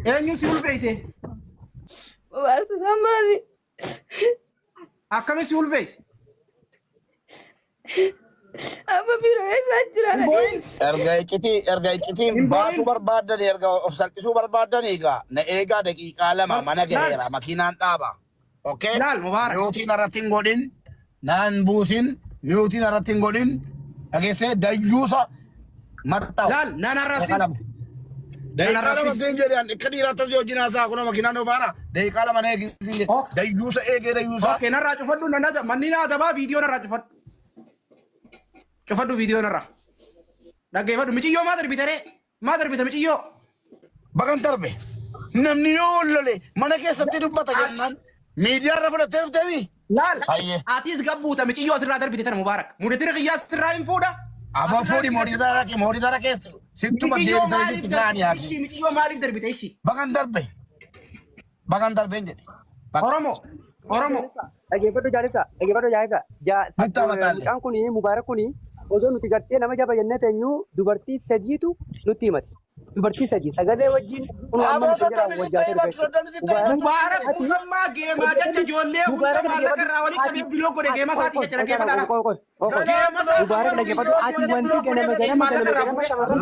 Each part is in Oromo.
Eenyu si ulfeeyse? Mubaaratu Sammaati. Akkami si ulfeeyse? Amma bira eessaa jira? Erga iccitiin baasuu barbaadan erga of salphisuu barbaadan na eegaa daqiiqaa lama mana gaheera makiinaan dhaaba. Okay? Laal Mubaarak. Miyootiin irratti hin godhin naan buusin miyootiin irratti hin godhin dhageessee dayyuusa maxxaa'u. Laal naan arrabsin. Daqiiqaa lama siin jedhan akka dhiiraattas yoo jinaasaa kuna makiinaan dhofaara daqiiqaa lama na eegisiin jedhe dayyuusa eegee dayyuusa. Okay, narraa cufadhu manni naa dabaa viidiyoo narraa cufadhu. Cufadhu viidiyoo narraa. Dhaggeeffadhu michiyyoo maa darbitare? Maa darbita michiyyoo? Bagan darbe namni yoo lole mana keessatti dubbata jennaan miidiyaa irra fudhattee dhufteemi. Laal atis gabbuuta michiyyoo asirraa darbite tana Mubaarak. Mudatira qiyyaa asirraa hin fuudha. Aba fuudhi mootii dara keessa sittuma deebisanii sitti kaa'anii haati. Michiyyoo maaliif darbite ishi? Bagan darbe hin jedhe. Oromoo. Dhaggeeffadhu jaalisa. Kan kuni Mubaarak kuni osoo nuti gartee nama jaba jennee teenyu dubartii sadiitu nutti himate. Dubartii sadii sagalee wajjin kun amma nuti jira wajjaatee dhufe. Mubaarak musammaa geemaa jecha ijoollee hunda maallaqa irraa waliin qabee biloo godhe geema isaatii jecha dhaggeeffadhaa. Mubaarak dhaggeeffadhu ati wanti ganama shamarran.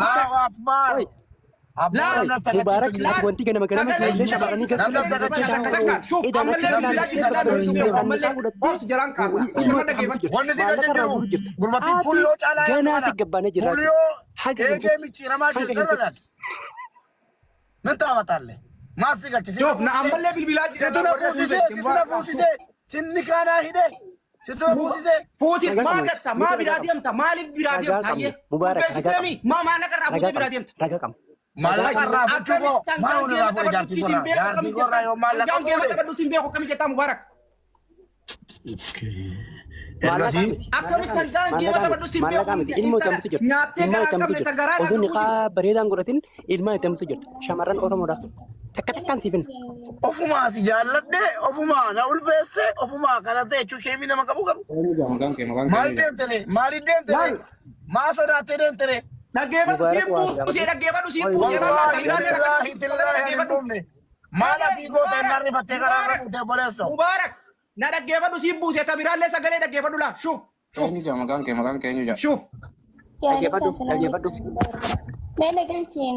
Mubaarak ati wanti ganama ijoollee shamarranii ganaatti gabbaanee jira. Eegee micciiramaa jirtu Menta amatalle. Maasi galchi. Joof na ammallee bilbilaa jira. Situ fuusisee. Sinni kaanaa hidhe. Situ fuusisee. Fuusin maa gatta maa biraa deemta maaliif biraa deemta hayyee. Feesiteemi maa maallaqa irraa fuutee biraa deemta. Raga qaba. Maallaqa irraa fuuchuu koo maa hundi irraa fuudhe jaartii korraa. Jaartii korraa yoo maallaqa fuudhe. Geema taphattu siin beeku akkamitti jettaa Mubaarak. Akkamitti kan geema taphattu siin beeku. Ilmoo itti jirta. Nyaattee garaa osoo niqaa bareedaan godhatin ilmaa itti jirta. Shamarran Oromoodha. Takkan siifin. Ofumaa si jaalladhe ofumaa na ulfeesse ofumaa kana ta'e jechuun sheemii nama qabu qabu. Maali deemtere maali deemtere maa sodaattee deemtere. Dhaggeeffadhu siin buusee dhaggeeffadhu siin buusee. Maala fi goota hin arrifattee karaa irra buutee boleessoo. Mubaarak na dhaggeeffadhu siin buusee tabiraallee sagalee dhaggeeffadhu laa shuuf. Maqaan kee eenyu jedha? Shuuf. Dhaggeeffadhu. Meena galchiin.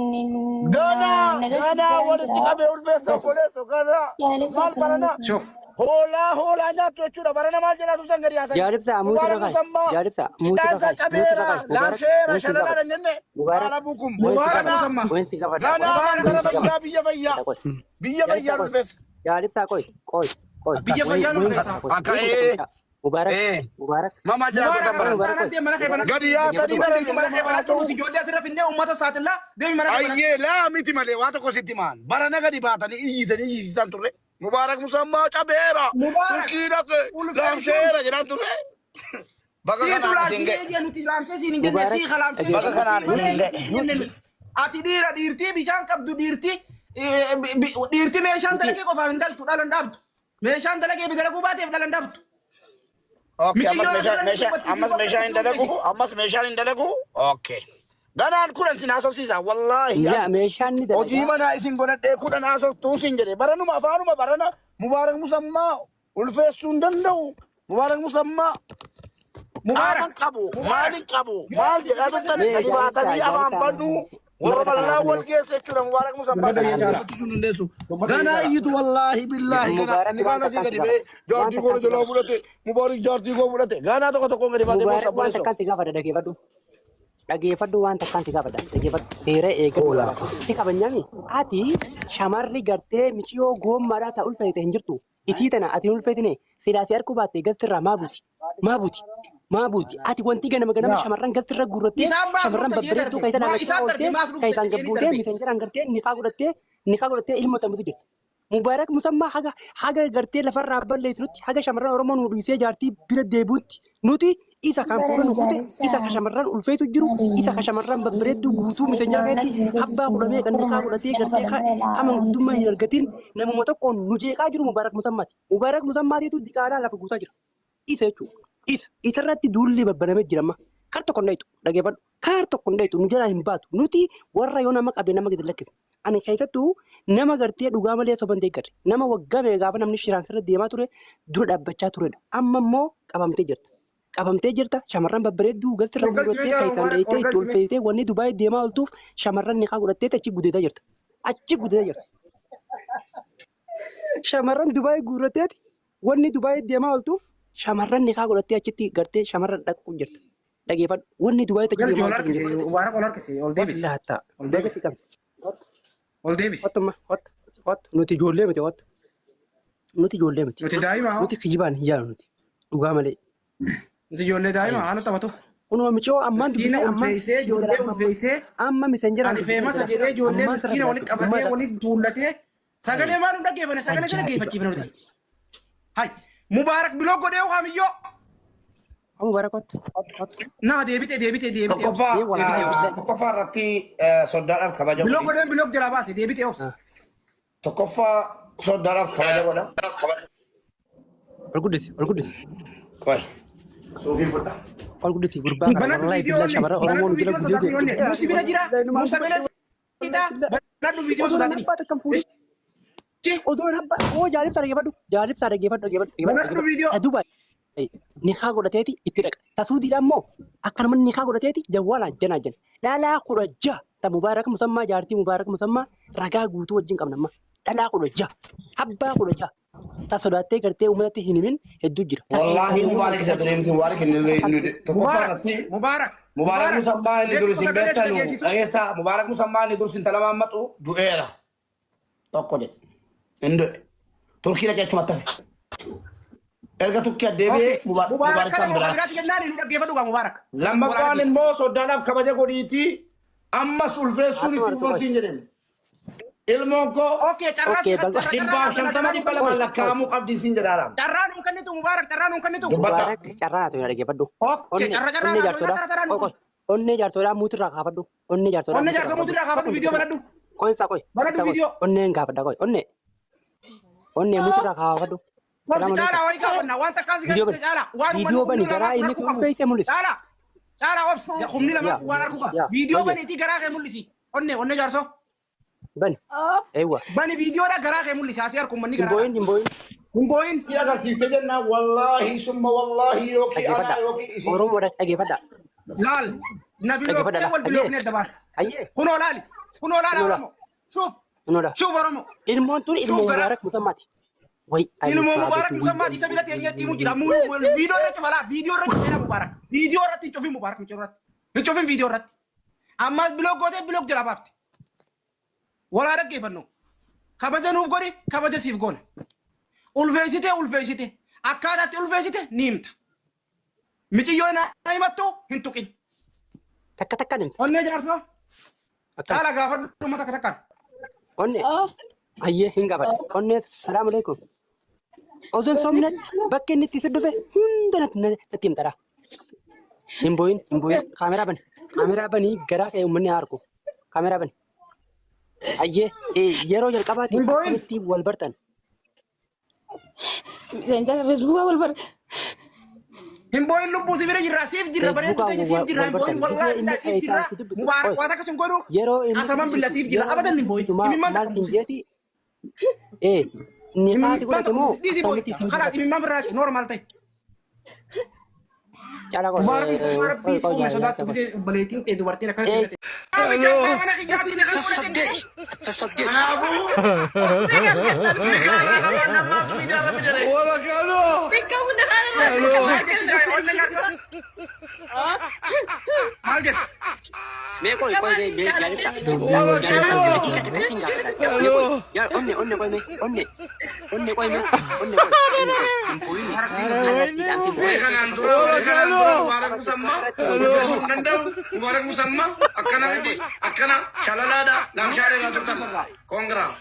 Gana walitti qabee ulfeessa boleessoo gana maal barana. Shuuf. Hoolaa nyaattu jechuudha barana maal jedhatu san gadi haatan. Jaalibsaa muutii rakaa. Jaalibsaa muutii rakaa. Cabeera laamsheera shanadhaan hin jenne. Maala bukum. Mubaarak musammaa. Gana mandara fayyaa biyya fayyaa. Biyya fayyaa ulfeessa. Jaalibsaa qoy. Biyya fayyaa ulfeessa. Akka Mubaarak. Mama jaalatu gadi yaatanii ijoollee asirra finnee uummata saaxillaa deemi mana ayyee laa miti malee waa tokko sitti maan barana gadi baatanii iyyisiisan turre Mubaarak musammaa cabeera turkii dhaqe laamsheera jedhan turre baga kanaan hin ga'e ati dhiira dhiirtii bishaan qabdu dhiirtii meeshaan dalagee qofaaf hin daltu dhalan dhaabdu meeshaan dalagee dalaguu baateef dhalan dhaabdu. Okay, ammas meeshaan hin dalagu. Okay. Ganaan kudhan sin haasofsiisa wallahi. Yaa meeshaan ni dalaga. Hojii manaa isin godhadhee kudhan haasoftuu sin jedhe baranuma afaanuma barana Mubaarak musammaa ulfeessuu hin danda'u. Mubaarak musammaa. Mubaarak qabu maalin qabu maal jedhaa dubbatan gadi baatanii afaan bannu warra bal'aa wal keessa jechuudha Mubaarak musammaa sun hundeessu. Ganaa iyyitu wallahi billahi ganaa inni kaan asii gadi ba'ee jaartii koo jalaa fudhate Mubaarak jaartii koo fudhate ganaa tokko gadi baatee boossa waan takkaan si gaafadha dhaggeeffadhu waan takkaan si gaafadha dhaggeeffadhu seera eeggatu si qabanyaami ati shamarri gartee michiyoo goommaadhaa ta'u ulfeete hin jirtu isii tana ati hin ulfeetine sidaasii harkuu baattee galtirraa maa buuti ati wanti ganama shamarran galtirra guurrattee shamarran babbareedduu kayitan agartee kayitan gabbuutee misenjeraan gartee niqaa godhattee ilmoo tambitu jirti. Mubaarak musammaa haga gartee lafarraa balleessinutti haga shamarran Oromoo nu dhiisee jaartii bira deebuutti nuti isa kan fuudhan ufute isa kan shamarran ulfeetu jiru isa kan shamarran babbareedduu guutuu misenjera keetti abbaa godhamee kan niqaa godhatee gartee qaama guddummaa hin argatiin namuma tokkoon nu jeeqaa jiru Mubaarak musammaati. Mubaarak musammaatiitu diqaalaa lafa guutaa jira. Isa jechuudha. Isarratti duulli babbanamee jirama. Kar tokko hin dhayitu dhaggeeffadhu. Kar tokko hin dhayitu nu jalaa hin baatu. Nuti warra yoo nama qabe nama gadi lakkifne. Ani keessattuu nama gartee dhugaa malee soban deeggarre. Nama waggaa gaafa namni shiraan sirra deemaa ture dura dhaabbachaa turedha. Amma immoo qabamtee jirta. Qabamtee jirta shamarran babbareedduu galtira guuttee faayitaan dheeyitee itti ol feetee wanni Dubaayii deemaa ooltuuf shamarran niqaa godhattee achi gudeetaa jirta. Achi gudeetaa jirta. Shamarran Dubaayii guurratteeti wanni Dubaayii deemaa ooltuuf shamarran niqaa godhattee achitti gartee shamarran dhaquu jirta. Dhageeffadhu wanni Dubaayii tachi deemaa ooltuuf. Waan ol harkisee ol deebis. Laata. Ol deebis. Hot nuti ijoollee miti hot. Nuti ijoollee miti. Nuti daa'ima. Nuti kijibaan hin jaallu nuti. Dhugaa malee. Nuti ijoollee daa'ima haala taphatu. Kunoo michoo ammaan Miskiina ulfeessee ijoollee ulfeessee. Amma misenjera. Ani feemasa jedhee ijoollee miskiina walitti qabatee walitti tuullatee sagalee maan hunda geeffane sagalee kana geeffachiifne nuti. Hai Mubaarak biloo godhee waamiyyoo. Mubaarak hot. Naa deebitee. Tokkoffaa irratti soddaadhaaf kabaja Biloo godheen biloo jalaa baase deebitee obsa. Tokkoffaa soddaadhaaf kabaja godha. Ol guddisi. Qoy. Suufii fudha. Ol guddisi gurbaa kana wallahi bilaa shamarra Oromoon jira guddisuu. Musi bira jira. Musa bira jira. Banadhu viidiyoo sodaatanii. Odoo nabba jaalibsa dhaggeeffadhu. Banadhu viidiyoo. Duuba niqaa godhateeti itti dhaqa. Tasuudiidha immoo akka namni niqaa godhateeti jawwaalaan jana. Dhalaa 16 ta Mubaarak Musammaa jaartii Mubaarak Musammaa ragaa guutuu wajjin qabna amma. Dhalaa 16 abbaa 16 ta sodaattee gartee uummatatti hin himin hedduu jira. Wallaahi Mubaarak isa dureemti Mubaarak inni tokkoffaa irratti Mubaarak Musammaa inni dur isin beektanu dhageessa Mubaarak Musammaa inni dur isin talamaan maxu du'eera. Tokko jedhe. Inni du'e. Turkii dhaqee achumatti hafe. Erga Turkii deebi'ee Mubaarak kan biraa. Lammaffaan immoo soddaadhaaf kabaja godhiitii ammas ulfeessuun itti uffisiin jedhame. Ilmoon koo dhibbaaf 50 lakkaa'amuu qabdi siin jedhaadhaan. Carraan hin kennitu Mubaarak carraan hin kennitu. Carraa naatu hin dhaggeeffadhu. Onnee jaartoodhaa muutirraa kaafadhu. Onnee jaarsaa muutirraa kaafadhu viidiyoo banadhu. Qoinsa qoi. Banadhu viidiyoo. Onneen gaafadha qoi. Onnee muutirraa kaafadhu. Caalaa wayii gaafannaa waan takkaan si gaafate caalaa. Viidiyoo bani garaa inni tu ulfeessee mul'isa. Caalaa obsi humni lama waan arguu qaba. Viidiyoo baniitii garaa kee mul'isi. Onnee jaarsoo. Bani. Eewwa. Bani viidiyoodha garaa kee mul'isi asii harkuun manni garaa. Hin booyin. Itti agarsiifte jennaa wallaahi summa wallaahi yookiin anaa yookiin isin. Oromoodha dhaggeeffadha. Laal nabi lookee wal bilooknee dabaar. Kunoo laali Oromoo. Suuf Oromoo. Ilmoon tun ilmoo Mubaarak Musammaati. Ilmoo Mubaarak Musammaati isa bira teenyee ittiin jira. Viidiyoo irratti falaa viidiyoo irratti jira Mubaarak. Viidiyoo irratti hin cufin Mubaarak hin cufin viidiyoo irratti. Amma bilook gootee bilook jala baafte. Walaa dhaggeeffannu. Kabaja nuuf godhi kabaja siif goona. Ulfeessite akkaataatti ulfeessite ni himta. Michiyyoo na himattu hin tuqin. Takka himta. Onnee jaarsoo. Caalaa gaafadhu dhuma takkaan. Onnee. Ayyee hin gaafadha. Onnee salaamu alaikum. Ozoon somnatti bakka inni itti dhufe hunda natti himtadha. Hin booyin. Kaameraa banii garaa kee uummanni haa argu. Kaameraa bani. Ayyee yeroo jalqabaatti akkamitti wal bartan? Misenjara Facebookaa wal bartan. Hin booyin lubbuu si bira jirra siif jirra bareedu ta'e siif jirra hin booyin wallaahi siif jirra Mubaarak waan akkasuma godhu asaman billa siif jirra qabatan hin booyin imimmaan takka ni haati godhate moo karaa imimmaan birraa normaal ta'e. Mubaarak biis uume sodaattu gisee baleetiin ta'e dubartiin akkana siifate. Mana kiyyaatiin kan godhate. Mubaarak Musammaa akkana miti akkana shalalaadha lamshaalee irraa turtan koongiraa.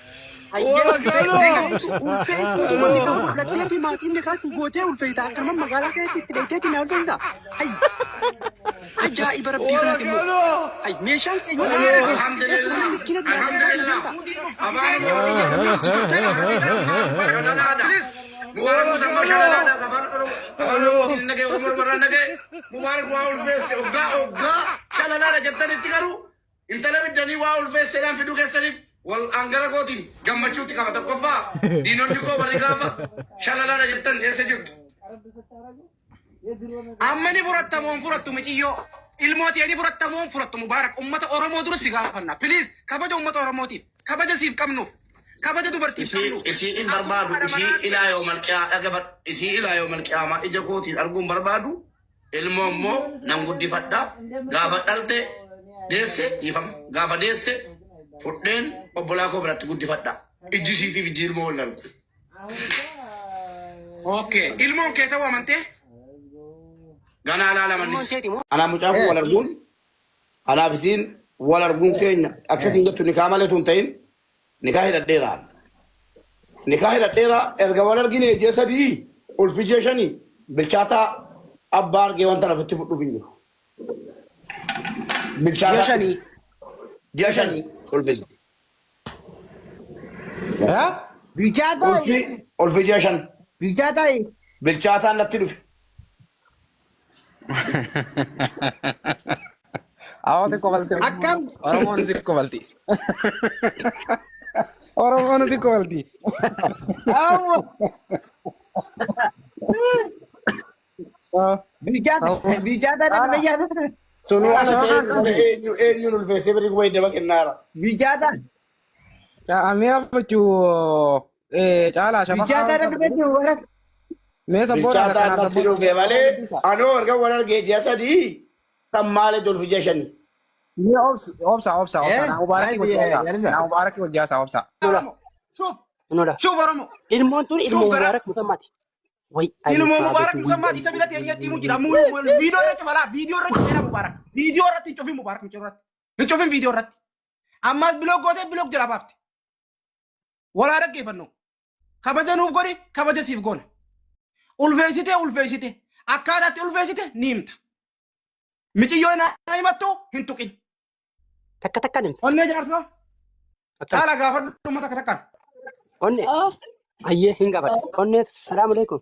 Ulfeetii maatiin kaatti gootee ulfeetaa akkama magaalaa keessatti itti dheeteetti na ulfeetaa. Ajaa'iba rabbii kanaati immoo. Meeshaan keeyyoo Mubaarak Musammaa shalalaadha gafaan Oromoo nagee Oromoo barraa nagee Mubaarak waa ulfeesse oggaa shalalaadha jettanitti garuu intala biddanii waa ulfeesseedhaan fiduu keessaniif والأنجلة قوتين جمعتوا تكابا تكوفا دينون نكو بريكافا شلالا رجبتن إيسا جبت أمني فرطمون فرطو مجيو الموت يعني فرطمون فرطو مبارك أمة أورمو درسي غافنا بليز كبجة أمة أورموتي كبجة سيف كمنوف كبجة دبرتي كمنوف إسي إن بربادو إسي إلى يوم القيامة أجبت إسي إلى يوم القيامة إجا قوتين أرقم بربادو المومو نمغد دفتا غافا تلتي ديسي يفهم غافا ديسي فردين وبلاكو برات قد دفتا إجي سيتي في جير مولنا أوكي المون كيتا ومنتي غانا لا منس أنا مجاف ولا رجول أنا فيزين ولا رجول كين أكثر جت نكامله تونتين نكاه الديران نكاه الديرا إرجع ولا رجيني جيسا دي والفيجيشني بالشاتا أبار جوان ترى في تفوت فينيو بالشاتا جيشني والبيل ها بيجاتا والفيجيشن بيجاتا بالشاتا نتلف awate kobalti Akkam? Oromoon si kobalti Oromoon si kobalti بيجاتا أنا بيجاتا سنو أنا إيه الفيسبوك ريكوي دبك النار بيجاتا amee abachuu caalaa shafa بيجاتا أنا بيجاتا mee sabboora بالشاتا kanaaf نتلف بالي أنا أرجع ولا رجع جيسا دي تمالي دولفيجيشني obsa naa mubaarakii wajjaasaa obsa شوف Noda. شوف ورمو Ilmoon tun ilmoo Suugara. mubaarak mutammaati. Way ilmu mubarak musamma di sabila tienya timu jira mu video rati wala video rati ena mubarak video rati chofin mubarak chofin video rati amma blog gote blog jira bafti wala rake fanno kabaja nu gori kabaja sif gona ulfeisite akadati ulfeisite nimta michi yoina aimatto hintukin takka takkan himta. onne jarso kala gafar dum takkan Onne Oh, ayyee hin gaafadha. Onne salaamu alaikum.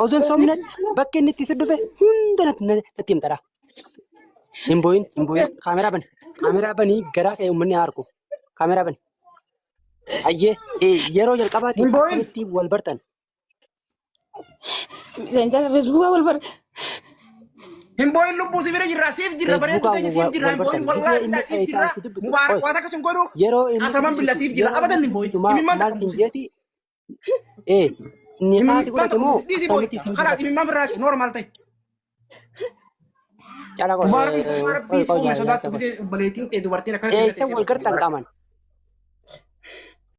Oduun somnatti bakka inni itti si dhufe hunda natti himtadha. Hin booyin. Kaameraa banii garaa ka'e uummanni haa argu. Kaameraa bani. Ayyee yeroo jalqabaatiif akkamitti wal bartan. Messenger Facebook wal bar. Himboyin lubbu sibira jirra sif jirra bare tutenya sif jirra himboyin wallahi la sif jirra mubarak wata kasun godu Yeroo inni asaman billa sif jirra abadan himboyin imimman maal hin jeeti inni haati godhate moo disi boy khala imimman firaash normal tay caalaa mubarak mubarak bis ko sodaatu gide baleetin te dubartiin akkana eessa wal gartan qaaman